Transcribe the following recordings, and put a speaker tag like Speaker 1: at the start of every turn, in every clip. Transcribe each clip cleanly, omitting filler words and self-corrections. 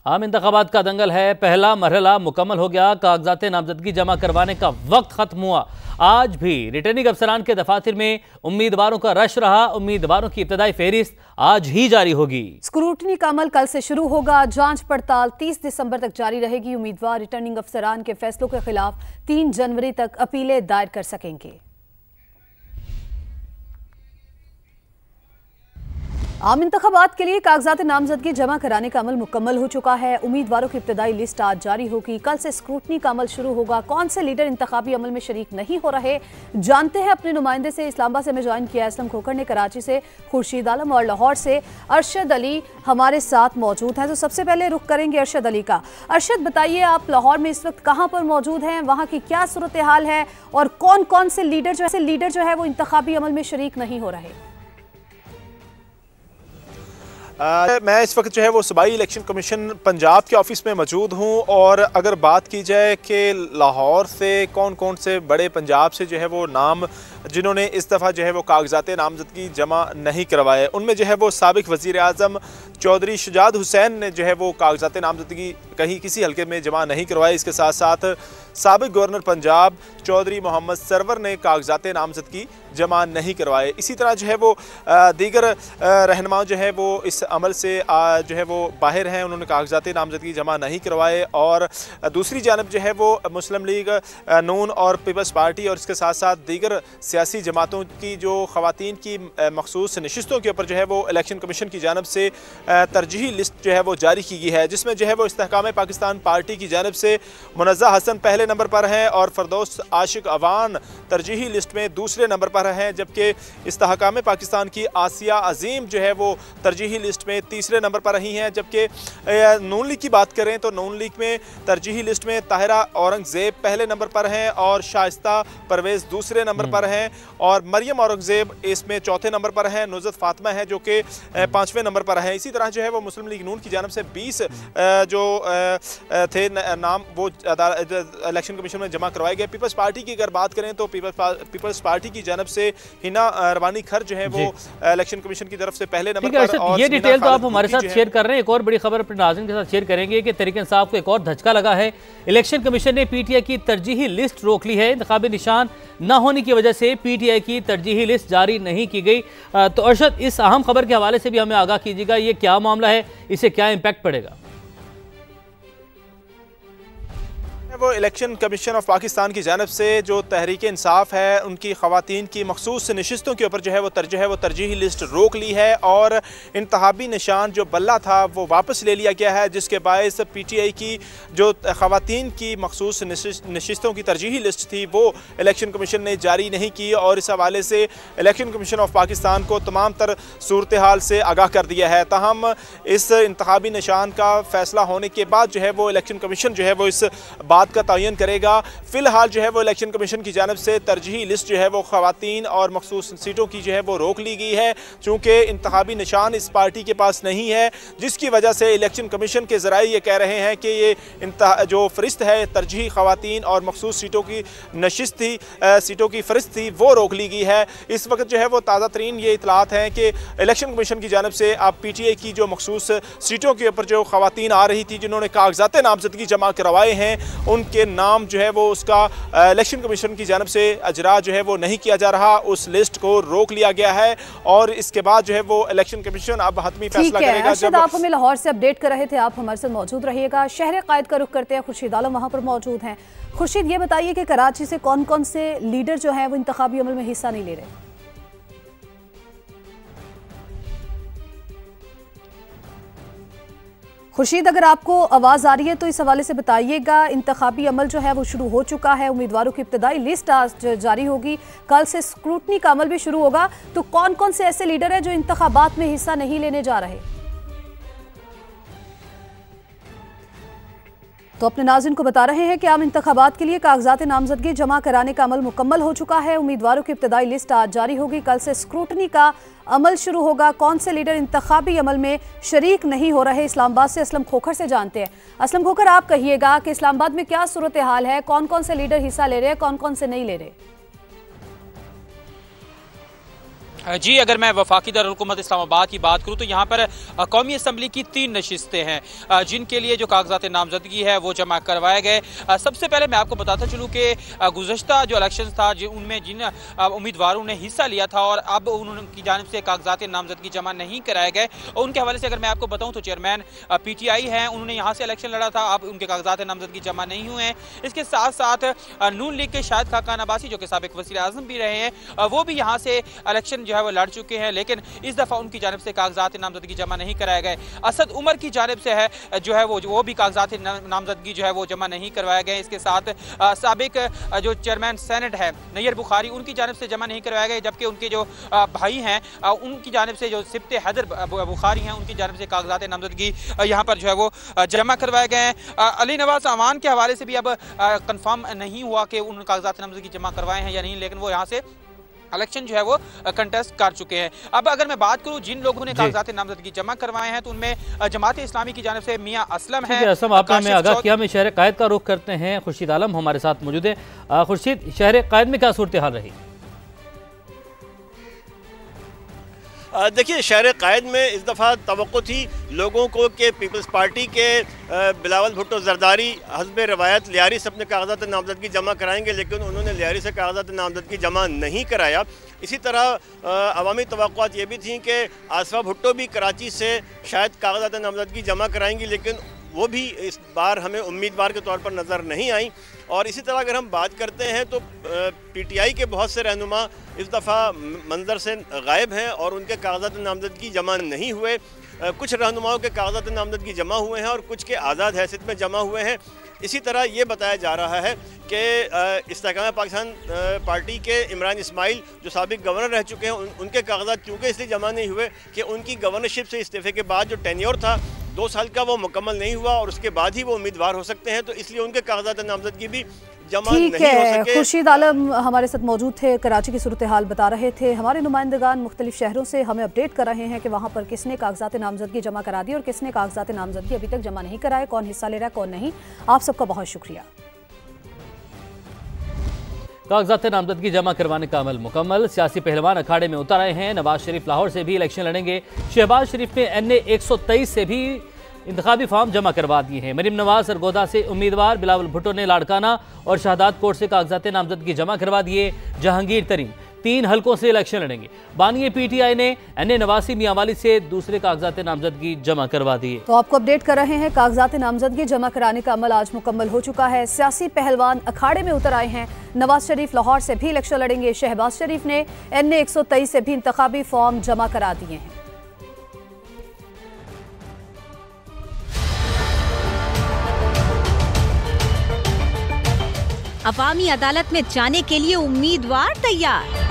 Speaker 1: आम इंतखाबात का दंगल है। पहला मरहला मुकम्मल हो गया। कागजात नामजदगी जमा करवाने का वक्त खत्म हुआ। आज भी रिटर्निंग अफसरान के दफातर में उम्मीदवारों का रश रहा। उम्मीदवारों की इब्तदाई फहरिस्त आज ही जारी होगी।
Speaker 2: स्क्रूटनी का अमल कल से शुरू होगा। जांच पड़ताल 30 दिसंबर तक जारी रहेगी। उम्मीदवार रिटर्निंग अफसरान के फैसलों के खिलाफ 3 जनवरी तक अपीलें दायर कर सकेंगे। आम इंतखाबात के लिए कागजात नामजदगी जमा कराने का अमल मुकम्मल हो चुका है। उम्मीदवारों की इब्तदाई लिस्ट आज जारी होगी। कल से स्क्रूटनी का अमल शुरू होगा। कौन से लीडर इंतखाबी अमल में शरीक नहीं हो रहे, जानते हैं अपने नुमाइंदे से। इस्लामाबाद से हमें ज्वाइन किया असलम खोखर ने, कराची से खुर्शीद आलम और लाहौर से अरशद अली हमारे साथ मौजूद हैं। तो सबसे पहले रुख करेंगे अरशद अली का। अरशद, बताइए आप लाहौर में इस वक्त कहाँ पर मौजूद हैं, वहाँ की क्या सूरत हाल है और कौन कौन से लीडर जो है वो इंतखाबी अमल में शरीक नहीं हो रहे?
Speaker 3: मैं इस वक्त जो है वो सूबाई इलेक्शन कमीशन पंजाब के ऑफिस में मौजूद हूँ। और अगर बात की जाए कि लाहौर से कौन कौन से बड़े पंजाब से जो है वो नाम जिन्होंने इस दफ़ा जो है वो कागजात नामजदगी जमा नहीं करवाए, उनमें जो है वो साबिक वज़ीर आज़म चौधरी शुजात हुसैन ने जो है वो कागजात नामजदगी कहीं किसी हल्के में जमा नहीं करवाए। इसके साथ साथ साबिक गवर्नर पंजाब चौधरी मोहम्मद सरवर ने कागजात नामजदगी जमा नहीं करवाए। इसी तरह जो है वो दीगर रहनुमा जो है वो इस अमल से जो है वो बाहर हैं, उन्होंने कागजात नामजदगी जमा नहीं करवाए। और दूसरी जानब जो है वो मुस्लिम लीग नून और पीपल्स पार्टी और इसके साथ साथ दीगर सियासी जमातों की जो ख़वातीन की मखसूस नशिस्तों के ऊपर जो है वो इलेक्शन कमीशन की जानब से तरजीही लिस्ट जो है वो जारी की गई है, जिसमें जो है वो इस्तेहकाम पाकिस्तान पार्टी की जानब से मुनज़्ज़ा हसन पहले नंबर पर हैं और फरदौस आशिक अवान तरजीही लिस्ट में दूसरे नंबर पर हैं, जबकि इस्तेहकाम पाकिस्तान की आसिया अजीम जो है वो तरजीही लिस्ट में तीसरे नंबर पर रही हैं। जबकि नून लीग की बात करें तो नून लीग में तरजीही लिस्ट में ताहिरा औरंगज़ेब पहले नंबर पर हैं और शाइस्ता परवेज़ दूसरे नंबर पर हैं और मरियम औरंगज़ेब इसमें चौथे नंबर पर हैं। नुज़रत फातिमा है जो कि 5वें नंबर पर है। इसी तरह जो है वो मुस्लिम लीग नून की जानब से 20 जो थे नाम वो इलेक्शन कमीशन में जमा करवाए गए। पीपल्स पार्टी की अगर बात करें तो पीपल्स पार्टी की जानब से हिना रवानी खर जो है वो इलेक्शन कमीशन की तरफ से पहले नंबर पर। और
Speaker 1: ये डिटेल तो आप हमारे साथ शेयर कर रहे हैं। एक और बड़ी खबर अपने नाज़रीन के साथ शेयर करेंगे कि तहरीक इंसाफ को एक और धचका लगा है। इलेक्शन कमीशन ने पीटीआई की तरजीही लिस्ट रोक ली है। इंतखाबी निशान न होने की वजह से पीटीआई की तरजीही लिस्ट जारी नहीं की गई। तो अरशद, इस अहम खबर के हवाले से भी हमें आगाह कीजिएगा, ये क्या मामला है, इससे क्या इम्पैक्ट पड़ेगा?
Speaker 3: वो इलेक्शन कमीशन ऑफ पाकिस्तान की जानब से जो तहरीक इंसाफ है उनकी ख़वातीन की मखसूस नशिस्तों के ऊपर जो है वो तरजीही लिस्ट रोक ली है और इंतखाबी निशान जो बल्ला था वो वापस ले लिया गया है, जिसके बायस पीटीआई की जो ख़वातीन की मखसूस नशिस्तों की तरजीही लिस्ट थी वो इलेक्शन कमीशन ने जारी नहीं की। और इस हवाले से इलेक्शन कमीशन ऑफ पाकिस्तान को तमाम तर सूरत हाल से आगाह कर दिया है। ताहम इस इंतखाबी निशान का फैसला होने के बाद जो है वो इलेक्शन कमीशन जो है वो इस बात का तयन करेगा। फिलहाल जो है वो इलेक्शन कमीशन की जानब से तरजीही लिस्ट जो है वो ख़वातीन और मखसूस सीटों की जो है वो रोक ली गई है, चूँकि इंतखाबी निशान इस पार्टी के पास नहीं है, जिसकी वजह से इलेक्शन कमीशन के ज़राए ये कह रहे हैं कि ये जो फरिस्त है तरजीही ख़वातीन और मखसूस सीटों की नशिस्त थी, सीटों की फरिस्त थी, वो रोक ली गई है। इस वक्त जो है वो ताज़ा तरीन ये इतलात हैं कि इलेक्शन कमीशन की जानब से अब पीटीआई की जो मखसूस सीटों के ऊपर जो ख़वातीन आ रही थी जिन्होंने कागजात नामजदगी जमा करवाए हैं, उनके नाम जो है वो उसका इलेक्शन कमीशन की जानब से अजरा जो है वो नहीं किया जा रहा, उस लिस्ट को रोक लिया गया है। और इसके बाद जो है वो इलेक्शन कमीशन अब हतमी फैसला करेगा।
Speaker 2: जब आप हमें लाहौर से अपडेट कर रहे थे, आप हमारे साथ मौजूद रहिएगा। शहर कायद का रुख करते हैं, खुर्शीद आलम वहाँ पर मौजूद हैं। खुर्शीद, ये बताइए कि कराची से कौन कौन से लीडर जो है वो इंतखाबी अमल में हिस्सा नहीं ले रहे? खुर्शीद, अगर आपको आवाज़ आ रही है तो इस हवाले से बताइएगा। इंतखाबी अमल जो है वो शुरू हो चुका है। उम्मीदवारों की इब्तदाई लिस्ट आज जारी होगी। कल से स्क्रूटनी का अमल भी शुरू होगा। तो कौन कौन से ऐसे लीडर हैं जो इंतखाबात में हिस्सा नहीं लेने जा रहे? तो अपने नाज़रीन को बता रहे हैं कि आम इंतखाबात के लिए कागजात नामजदगी जमा कराने का अमल मुकम्मल हो चुका है। उम्मीदवारों की इब्तदाई लिस्ट आज जारी होगी। कल से स्क्रूटनी का अमल शुरू होगा। कौन से लीडर इंतखाबी अमल में शरीक नहीं हो रहे, इस्लामाबाद से असलम खोखर से जानते हैं। असलम खोखर, आप कहिएगा कि इस्लामाबाद में क्या सूरत हाल है, कौन कौन से लीडर हिस्सा ले रहे हैं, कौन कौन से नहीं ले रहे?
Speaker 4: जी, अगर मैं वफाकी दारुल-हुकूमत इस्लामाबाद की बात करूँ तो यहाँ पर कौमी असम्बली की 3 नशिस्तें हैं जिनके लिए जो कागजात नामजदगी है वो जमा करवाए गए। सबसे पहले मैं आपको बताता चलूँ कि गुज़श्ता जो इलेक्शन था उनमें जिन उम्मीदवारों ने हिस्सा लिया था और अब उनकी जानिब से कागजात नामजदगी जमा नहीं कराए गए, उनके हवाले से अगर मैं आपको बताऊँ तो चेयरमैन PTI हैं, उन्होंने यहाँ से इलेक्शन लड़ा था, अब उनके कागजात नामजदगी जमा नहीं हुए हैं। इसके साथ साथ नून लीग के शाहिद खाकान अब्बासी जो कि साबिक वज़ीर आज़म भी रहे हैं, वो भी यहाँ से इलेक्शन है वो लड़ चुके हैं, लेकिन इस दफा उनकी जानिब से कागजात नामजदगी जमा नहीं कराए गए। असद उमर की जानिब से है जो है वो भी कागजात नामजदगी जो है वो जमा नहीं करवाए गए। इसके साथ साबिक जो चेयरमैन सेनेट है नैयर बुखारी, उनकी जानिब से जमा नहीं करवाए गए, जबकि उनके जो भाई हैं उनकी जानिब से जो सिब्ते हैदर बुखारी हैं उनकी जानिब से कागजात नामजदगी यहाँ पर जो है वो जमा करवाए गए हैं। अली नवाज अमान के हवाले से भी अब कंफर्म नहीं हुआ कि उन कागजात नामजदगी जमा करवाए हैं या नहीं, लेकिन वो यहाँ से इलेक्शन जो है वो कंटेस्ट कर चुके हैं। अब अगर मैं बात करूं जिन लोगों ने कागजात नामजदगी जमा करवाए हैं तो उनमें जमात इस्लामी की जानिब से मियां असलम हैं।
Speaker 1: असलम, आपने हमें आगाह किया। हम शहर कायद का रुख करते हैं, खुर्शीद आलम हमारे साथ मौजूद है। खुर्शीद, शहर कायद में क्या सूरत हाल रही?
Speaker 5: देखिए, शहर कायद में इस दफ़ा तवक्को थी लोगों को कि पीपल्स पार्टी के बिलावल भुट्टो जरदारी हस्ब रवायत लियारी से अपने कागजात नामजदगी जमा कराएंगे, लेकिन उन्होंने लियारी से कागजात नामजदगी जमा नहीं कराया। इसी तरह अवामी तवक्कुआत ये भी थी कि आसफा भुट्टो भी कराची से शायद कागजात नामजदगी जमा कराएंगी, लेकिन वो भी इस बार हमें उम्मीदवार के तौर पर नज़र नहीं आई। और इसी तरह अगर हम बात करते हैं तो PTI के बहुत से रहनुमा इस दफ़ा मंजर से गायब हैं और उनके कागजात नामजदगी जमा नहीं हुए। कुछ रहनुमाओं के कागजात नामजदगी जमा हुए हैं और कुछ के आज़ाद हैसियत में जमा हुए हैं। इसी तरह ये बताया जा रहा है कि इस्तेहकाम पाकिस्तान पार्टी के इमरान इस्माइल जो साबिक गवर्नर रह चुके हैं उनके कागजात चूँकि इसलिए जमा नहीं हुए कि उनकी गवर्नरशिप से इस्तीफे के बाद जो टेन्योर था 2 साल का वो मुकम्मल नहीं हुआ और उसके बाद ही वो उम्मीदवार हो सकते हैं, तो इसलिए उनके कागजात नामजदगी भी जमा नहीं हो सके।
Speaker 2: खुर्शीद आलम हमारे साथ मौजूद थे, कराची की सूरत हाल बता रहे थे। हमारे नुमाइंदगान मुख्तलिफ शहरों से हमें अपडेट कर रहे हैं कि वहाँ पर किसने कागजात नामजदगी जमा करा दी और किसने कागजात नामजदगी अभी तक जमा नहीं कराए, कौन हिस्सा ले रहा है कौन नहीं। आप सबका बहुत शुक्रिया।
Speaker 1: कागजात नामजदगी जमा करवाने का अमल मुकम्मल, सियासी पहलवान अखाड़े में उतर आए हैं। नवाज शरीफ लाहौर से भी इलेक्शन लड़ेंगे। शहबाज शरीफ ने NA 123 से भी इंतखाबी फॉर्म जमा करवा दिए हैं। मरीम नवाज सरगोदा से उम्मीदवार, बिलावल भुट्टो ने लाड़काना और शहादात कोट से कागजात नामजदगी जमा करवा दिए। जहांगीर तरीन 3 हलकों से इलेक्शन लड़ेंगे। बानी PTI ने NA 89 मियांवाली से दूसरे कागजात नामजदगी जमा करवा दिए।
Speaker 2: तो आपको अपडेट कर रहे हैं, कागजात नामजदगी जमा कराने का अमल आज मुकम्मल हो चुका है। सियासी पहलवान अखाड़े में उतर आए हैं। नवाज शरीफ लाहौर से भी इलेक्शन लड़ेंगे। शहबाज शरीफ ने NA 123 से भी इंतखाबी फॉर्म जमा करा दिए हैं।
Speaker 6: अवामी अदालत में जाने के लिए उम्मीदवार तैयार।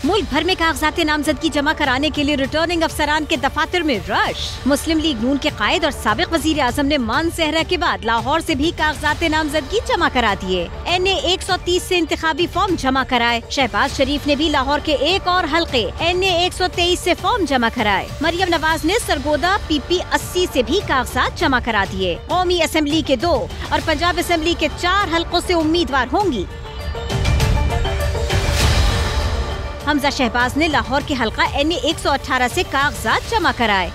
Speaker 6: मुल्क भर में कागजात नामजदगी जमा कराने के लिए रिटर्निंग अफसरान के दफातर में रश। मुस्लिम लीग नून के कायद और साबिक वजीर आजम ने मान सेहरा के बाद लाहौर से भी कागजात नामजदगी जमा करा दिए। NA 130 से इंतखाबी फॉर्म जमा कराए। शहबाज शरीफ ने भी लाहौर के एक और हल्के NA 123 से फॉर्म जमा कराए। मरियम नवाज ने सरगोदा PP 80 से भी कागजात जमा करा दिए। कौमी असम्बली के 2 और पंजाब असम्बली के 4 हल्कों से उम्मीदवार होंगी। हमजा शहबाज ने लाहौर के हल्का NA 118 से कागजात जमा कराए।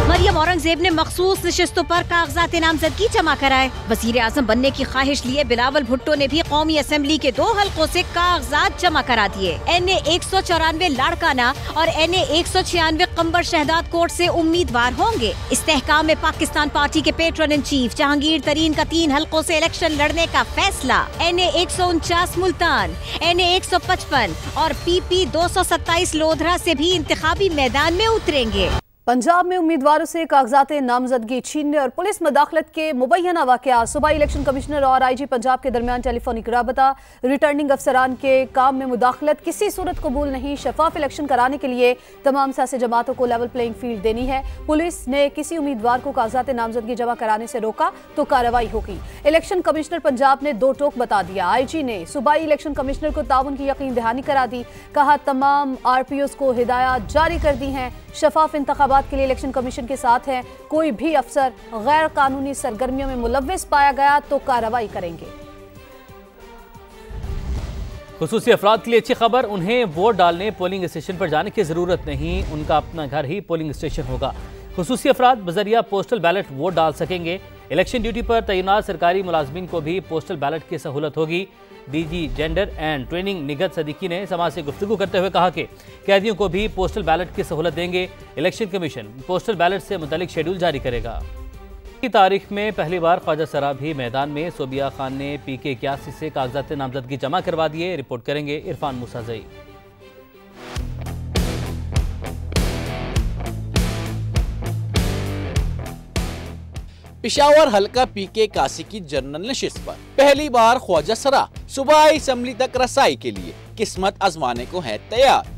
Speaker 6: मरियम औरंगजेब ने मखसूस नशिस्तों पर कागजात नामजदगी जमा कराए। वजीर आजम बनने की ख्वाहिश लिए बिलावल भुट्टो ने भी कौमी असम्बली के 2 हल्कों से कागजात जमा करा दिए। NA 194 लाड़काना और NA 196 कंबर शहदाद कोट से उम्मीदवार होंगे। इस्तेहकाम में पाकिस्तान पार्टी के पेट्रन इन चीफ जहांगीर तरीन का 3 हल्कों से इलेक्शन लड़ने का फैसला। NA 149 मुल्तान, NA 155 और PP 227 लोधरा से भी इंतखाबी मैदान में उतरेंगे।
Speaker 2: पंजाब में उम्मीदवारों से कागजात नामजदगी छीनने और पुलिस मदाखलत के मुबैना वाक़यात। सूबाई इलेक्शन कमिश्नर और IG पंजाब के दरमियान टेलीफोनिक राबता। रिटर्निंग अफसरान के काम में मुदाखलत किसी सूरत कबूल नहीं। शफाफ इलेक्शन कराने के लिए तमाम सियासी जमातों को लेवल प्लेइंग फील्ड देनी है। पुलिस ने किसी उम्मीदवार को कागजात नामजदगी जमा कराने से रोका तो कार्रवाई होगी। इलेक्शन कमिश्नर पंजाब ने 2 टोक बता दिया। IG ने सूबाई इलेक्शन कमिश्नर को ताउन की यकीन दहानी करा दी। कहा तमाम RPOs को हिदायत जारी कर दी हैं। शफाफ इंतखाबात के लिए इलेक्शन कमीशन के साथ है। कोई भी अफसर गैर कानूनी सरगर्मियों में मुलव्विस पाया गया तो कार्रवाई करेंगे।
Speaker 1: खुसूसी अफराद के लिए अच्छी खबर, उन्हें वोट डालने पोलिंग स्टेशन पर जाने की ज़रूरत नहीं, उनका अपना घर ही पोलिंग स्टेशन होगा। खुसूसी अफराद बजरिया पोस्टल बैलेट वोट डाल सकेंगे। इलेक्शन ड्यूटी पर तैनात सरकारी मुलाजमीन को भी पोस्टल बैलेट की सहूलत होगी। DG gender and training निगत Siddiqui ने समाज से गुफ्तगू करते हुए कहा कि कैदियों को भी पोस्टल बैलेट की सहूलत देंगे। इलेक्शन कमीशन पोस्टल बैलेट से मुतल्लिक शेड्यूल जारी करेगा। की तारीख में पहली बार ख्वाजा सरा भी मैदान में। सोबिया खान ने PK 81 से कागजात नामजदगी जमा करवा दिए। रिपोर्ट करेंगे इरफान मुसाजई।
Speaker 7: पेशावर हल्का PK 81 की जनरल नशिस्त पर पहली बार ख्वाजा सरा सूबाई असम्बली तक रसाई के लिए किस्मत आजमाने को है तैयार।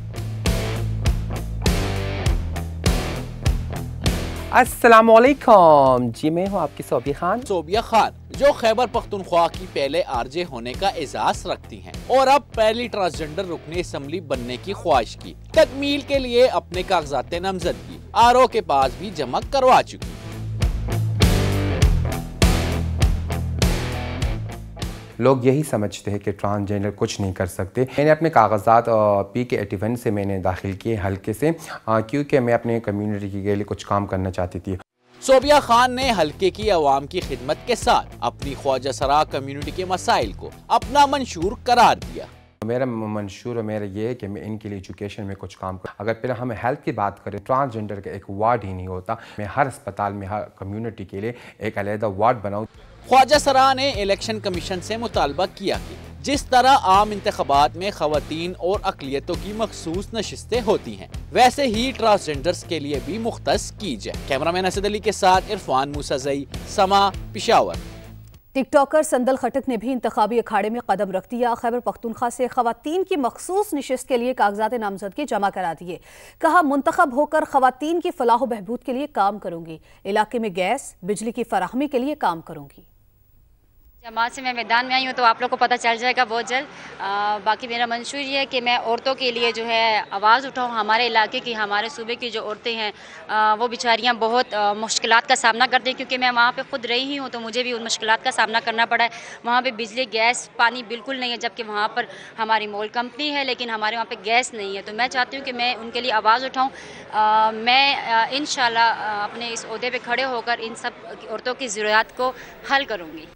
Speaker 8: अस्सलामुअलैकुम जी, मैं हूँ आपकी सोबिया खान जो खैबर पख्तूनख्वा की पहले RJ होने का एजाज रखती हैं और अब पहली ट्रांसजेंडर रुकने असम्बली बनने की ख्वाहिश की तकमील के लिए अपने कागजात नामजदगी RO के पास भी जमा करवा चुकी।
Speaker 9: लोग यही समझते हैं कि ट्रांसजेंडर कुछ नहीं कर सकते। मैंने अपने कागजात PK 81 से मैंने दाखिल किए हल्के से, क्योंकि मैं अपने कम्युनिटी के लिए कुछ काम करना चाहती थी।
Speaker 8: सोबिया खान ने हल्के की अवाम की खिदमत के साथ अपनी ख्वाजा सरा कम्युनिटी के मसाइल को अपना मंशूर करार दिया।
Speaker 9: मेरा मंशूर मेरा ये है कि मैं इनके लिए एजुकेशन में कुछ काम करूँ। अगर फिर हम हेल्थ की बात करें, ट्रांसजेंडर का एक वार्ड ही नहीं होता। मैं हर अस्पताल में हर कम्युनिटी के लिए एक अलहदा वार्ड बनाऊँ।
Speaker 8: ख्वाजा सरा ने इलेक्शन कमीशन से मुतालबा किया कि जिस तरह आम इंतखाबात में खवातीन और अक़लियतों की मखसूस नशिस्तें होती हैं, वैसे ही ट्रांसजेंडर्स के लिए भी मुख्तस की जाए। कैमरामैन असद अली के साथ इरफान मूसाज़ई, समा, पेशावर।
Speaker 2: टिकटॉकर संदल खटक ने भी इंतखाबी अखाड़े में कदम रख दिया। खैबर पख्तूनख्वा से खवातीन की मखसूस नशिस्त के लिए कागजात नामजदगी जमा करा दिए। कहा, मुंतखब होकर खवातीन की फलाह व बहबूद के लिए काम करूंगी। इलाके में गैस बिजली की फराहमी के लिए काम करूंगी।
Speaker 10: जमात से मैं मैदान में आई हूँ तो आप लोग को पता चल जाएगा बहुत जल्द। बाकी मेरा मंशूर ये है कि मैं औरतों के लिए जो है आवाज़ उठाऊँ। हमारे इलाके की, हमारे सूबे की जो औरतें हैं वो बेचारियाँ बहुत मुश्किलात का सामना करती हैं, क्योंकि मैं वहाँ पे खुद रही ही हूँ तो मुझे भी उन मुश्किलात का सामना करना पड़ा है। वहाँ पे बिजली, गैस, पानी बिल्कुल नहीं है, जबकि वहाँ पर हमारी मॉल कंपनी है लेकिन हमारे वहाँ पर गैस नहीं है। तो मैं चाहती हूँ कि मैं उनके लिए आवाज़ उठाऊँ। मैं इंशाल्लाह अपने इस ओहदे पर खड़े होकर इन सब औरतों की ज़रूरत को हल करूँगी।